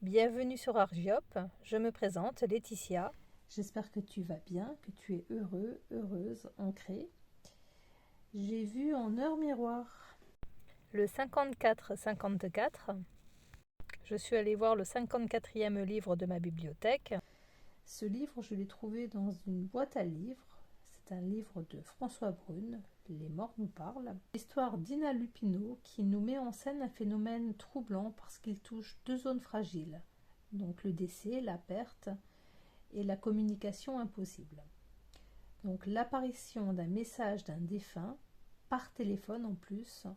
Bienvenue sur Argiop, je me présente Laetitia. J'espère que tu vas bien, que tu es heureux, heureuse, ancrée. J'ai vu en heure miroir le 54-54. Je suis allée voir le 54e livre de ma bibliothèque. Ce livre, je l'ai trouvé dans une boîte à livres. C'est un livre de François Brune, Les morts nous parlent. L'histoire d'Ina Lupino qui nous met en scène un phénomène troublant parce qu'il touche deux zones fragiles. Donc le décès, la perte et la communication impossible. Donc l'apparition d'un message d'un défunt, par téléphone en plus,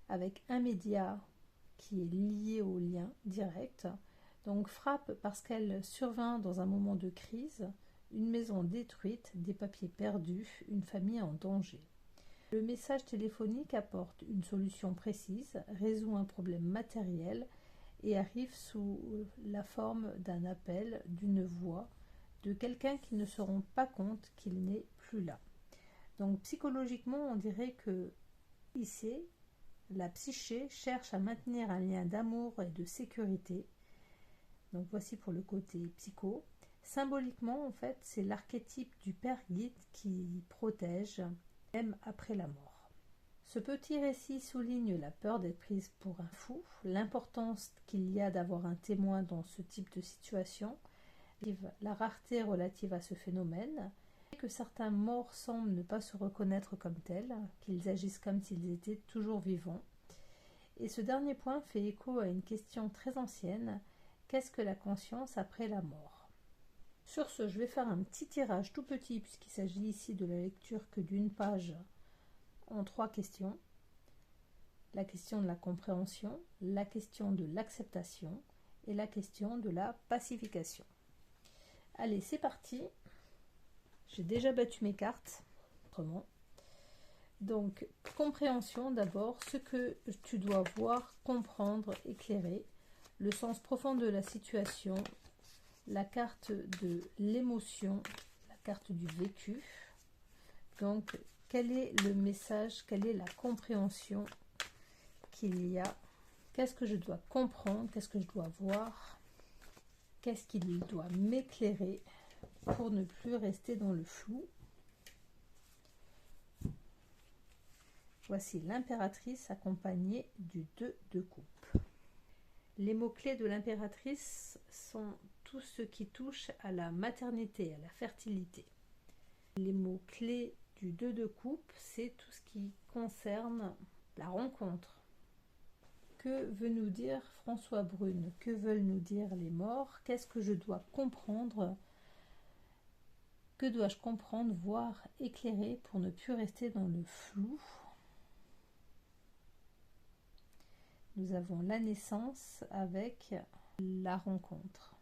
avec un média qui est lié au lien direct, donc frappe parce qu'elle survint dans un moment de crise, une maison détruite, des papiers perdus, une famille en danger. Le message téléphonique apporte une solution précise, résout un problème matériel et arrive sous la forme d'un appel, d'une voix, de quelqu'un qui ne se rend pas compte qu'il n'est plus là. Donc psychologiquement, on dirait que ici, la psyché cherche à maintenir un lien d'amour et de sécurité. Donc voici pour le côté psycho. Symboliquement, en fait, c'est l'archétype du père guide qui protège, même après la mort. Ce petit récit souligne la peur d'être prise pour un fou, l'importance qu'il y a d'avoir un témoin dans ce type de situation, la rareté relative à ce phénomène, et que certains morts semblent ne pas se reconnaître comme tels, qu'ils agissent comme s'ils étaient toujours vivants. Et ce dernier point fait écho à une question très ancienne, qu'est-ce que la conscience après la mort ? Sur ce, je vais faire un petit tirage tout petit, puisqu'il s'agit ici de la lecture que d'une page, en 3 questions. La question de la compréhension, la question de l'acceptation et la question de la pacification. Allez, c'est parti. J'ai déjà battu mes cartes, autrement. Donc, compréhension d'abord, ce que tu dois voir, comprendre, éclairer, le sens profond de la situation, la carte de l'émotion, la carte du vécu. Donc, quel est le message, quelle est la compréhension qu'il y a? Qu'est-ce que je dois comprendre? Qu'est-ce que je dois voir? Qu'est-ce qu'il doit m'éclairer pour ne plus rester dans le flou? Voici l'impératrice accompagnée du 2 de coupe. Les mots-clés de l'impératrice sont tout ce qui touche à la maternité, à la fertilité. Les mots-clés du 2 de coupe, c'est tout ce qui concerne la rencontre. Que veut nous dire François Brune? Que veulent nous dire les morts? Qu'est-ce que je dois comprendre? Que dois-je comprendre, voir, éclairer pour ne plus rester dans le flou? Nous avons la naissance avec la rencontre.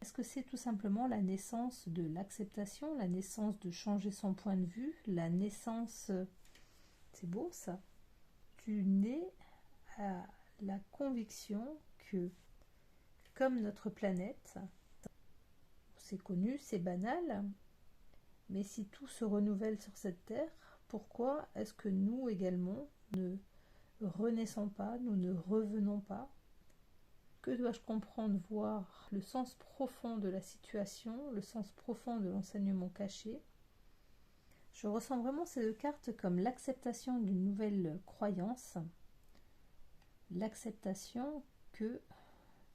Est-ce que c'est tout simplement la naissance de l'acceptation, la naissance de changer son point de vue, la naissance, c'est beau ça, tu nais à la conviction que, comme notre planète, c'est connu, c'est banal, mais si tout se renouvelle sur cette terre, pourquoi est-ce que nous également ne renaissons pas, nous ne revenons pas? Que dois-je comprendre, voir le sens profond de la situation, le sens profond de l'enseignement caché? Je ressens vraiment ces deux cartes comme l'acceptation d'une nouvelle croyance, l'acceptation que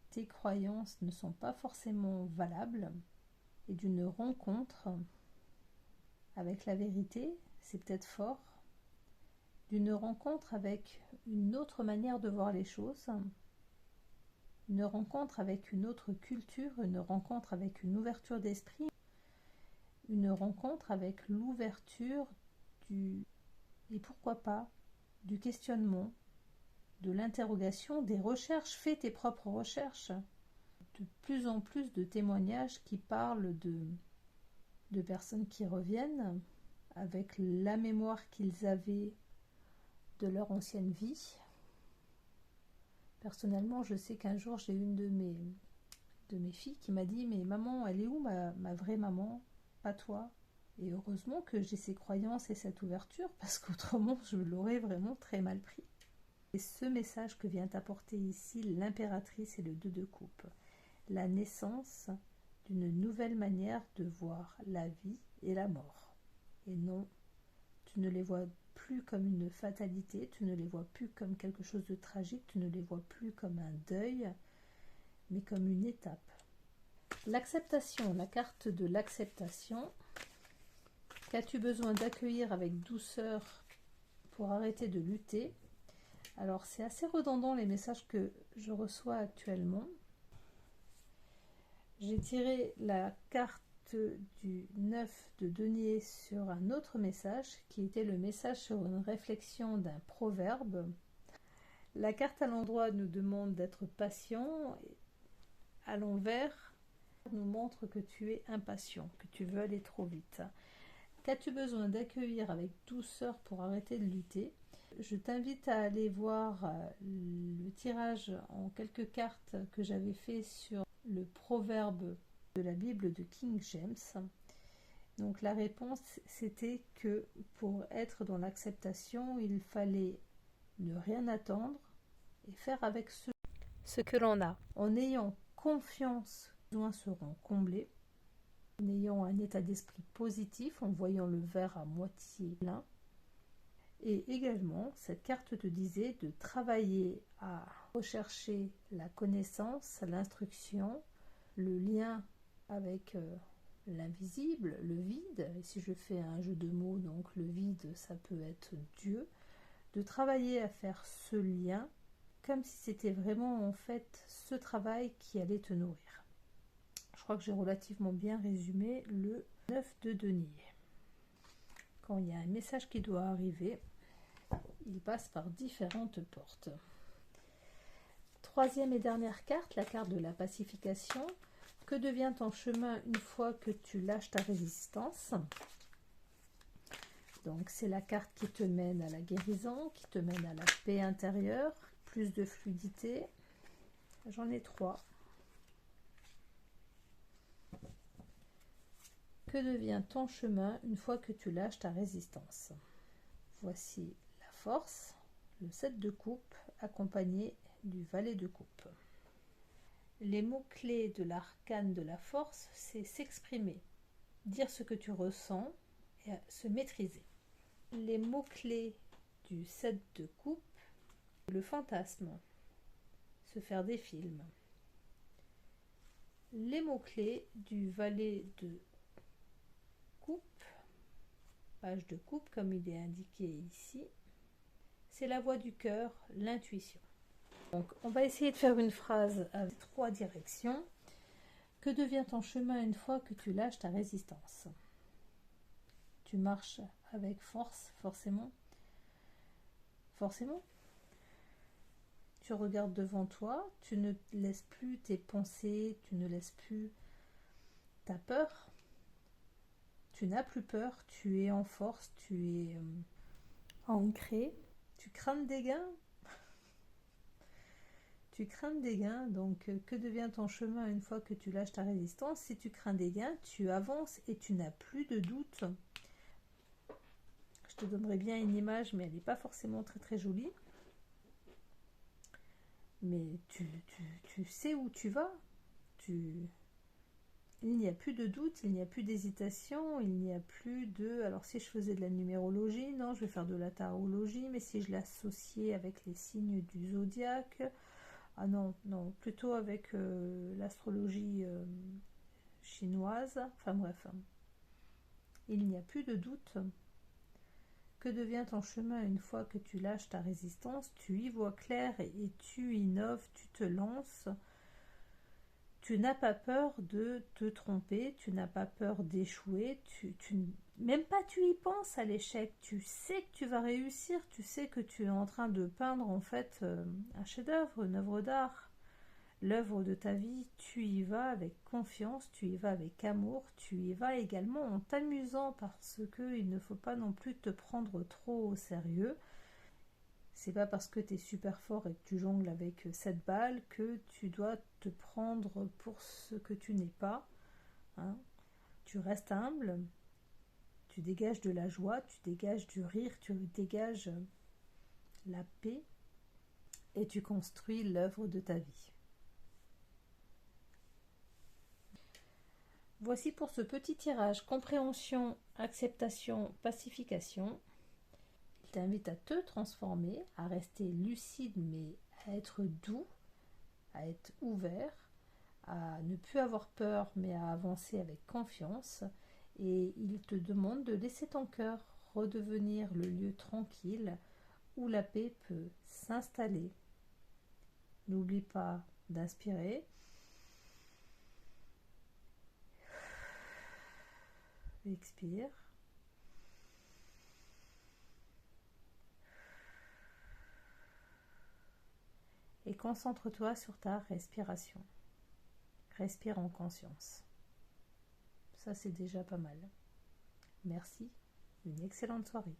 tes croyances ne sont pas forcément valables, et d'une rencontre avec la vérité, c'est peut-être fort, d'une rencontre avec une autre manière de voir les choses, une rencontre avec une autre culture, une rencontre avec une ouverture d'esprit, une rencontre avec l'ouverture et pourquoi pas, du questionnement, de l'interrogation, des recherches, fais tes propres recherches. De plus en plus de témoignages qui parlent de personnes qui reviennent avec la mémoire qu'ils avaient de leur ancienne vie. Personnellement, je sais qu'un jour, j'ai une de mes filles qui m'a dit « Mais maman, elle est où ma vraie maman? Pas toi ?» Et heureusement que j'ai ces croyances et cette ouverture, parce qu'autrement, je l'aurais vraiment très mal pris. Et ce message que vient t'apporter ici l'impératrice et le 2 de coupe. La naissance d'une nouvelle manière de voir la vie et la mort. Et non, tu ne les vois plus comme une fatalité, tu ne les vois plus comme quelque chose de tragique, tu ne les vois plus comme un deuil, mais comme une étape. L'acceptation, la carte de l'acceptation. Qu'as-tu besoin d'accueillir avec douceur pour arrêter de lutter? Alors c'est assez redondant les messages que je reçois actuellement. J'ai tiré la carte du 9 de denier sur un autre message qui était le message sur une réflexion d'un proverbe. La carte à l'endroit nous demande d'être patient, à l'envers nous montre que tu es impatient, que tu veux aller trop vite. Qu'as-tu besoin d'accueillir avec douceur pour arrêter de lutter? Je t'invite à aller voir le tirage en quelques cartes que j'avais fait sur le proverbe de la Bible de King James. Donc la réponse, c'était que pour être dans l'acceptation, il fallait ne rien attendre et faire avec ce que l'on a. En ayant confiance, les besoins seront comblés. En ayant un état d'esprit positif, en voyant le verre à moitié plein. Et également, cette carte te disait de travailler à rechercher la connaissance, l'instruction, le lien avec l'invisible, le vide. Et si je fais un jeu de mots, donc le vide, ça peut être Dieu. De travailler à faire ce lien comme si c'était vraiment en fait ce travail qui allait te nourrir. Je crois que j'ai relativement bien résumé le 9 de denier. Quand il y a un message qui doit arriver, il passe par différentes portes. Troisième et dernière carte, la carte de la pacification. Que devient ton chemin une fois que tu lâches ta résistance? Donc c'est la carte qui te mène à la guérison, qui te mène à la paix intérieure, plus de fluidité. J'en ai 3. Que devient ton chemin une fois que tu lâches ta résistance? Voici la force, le 7 de coupe, accompagné du valet de coupe. Les mots-clés de l'arcane de la force, c'est s'exprimer, dire ce que tu ressens et se maîtriser. Les mots-clés du 7 de coupe, le fantasme, se faire des films. Les mots-clés du valet de coupe, page de coupe comme il est indiqué ici, c'est la voix du cœur, l'intuition. Donc on va essayer de faire une phrase avec 3 directions. Que devient ton chemin une fois que tu lâches ta résistance? Tu marches avec force, forcément. Forcément. Tu regardes devant toi, tu ne laisses plus tes pensées, tu ne laisses plus ta peur. Tu n'as plus peur, tu es en force, tu es ancré. Tu crains des gains. Tu crains des gains, donc que devient ton chemin une fois que tu lâches ta résistance? Si tu crains des gains, tu avances et tu n'as plus de doute. Je te donnerai bien une image, mais elle n'est pas forcément très très jolie. Mais tu sais où tu vas. Il n'y a plus de doute, il n'y a plus d'hésitation, il n'y a plus de... Alors si je faisais de la numérologie, non, je vais faire de la tarologie, mais si je l'associais avec les signes du zodiaque... Ah non, non, plutôt avec l'astrologie chinoise. Enfin bref, il n'y a plus de doute. Que devient ton chemin une fois que tu lâches ta résistance? Tu y vois clair et tu innoves, tu te lances. Tu n'as pas peur de te tromper, tu n'as pas peur d'échouer, même pas tu y penses à l'échec, tu sais que tu vas réussir, tu sais que tu es en train de peindre en fait un chef-d'œuvre, une œuvre d'art, l'œuvre de ta vie. Tu y vas avec confiance, tu y vas avec amour, tu y vas également en t'amusant parce qu'il ne faut pas non plus te prendre trop au sérieux. C'est pas parce que tu es super fort et que tu jongles avec 7 balles que tu dois te prendre pour ce que tu n'es pas. Hein. Tu restes humble, tu dégages de la joie, tu dégages du rire, tu dégages la paix. et tu construis l'œuvre de ta vie. Voici pour ce petit tirage compréhension, acceptation, pacification. Il t'invite à te transformer, à rester lucide mais à être doux, à être ouvert, à ne plus avoir peur mais à avancer avec confiance. Et il te demande de laisser ton cœur redevenir le lieu tranquille où la paix peut s'installer. N'oublie pas d'inspirer. Expire. Et concentre-toi sur ta respiration. Respire en conscience. Ça, c'est déjà pas mal. Merci. Une excellente soirée.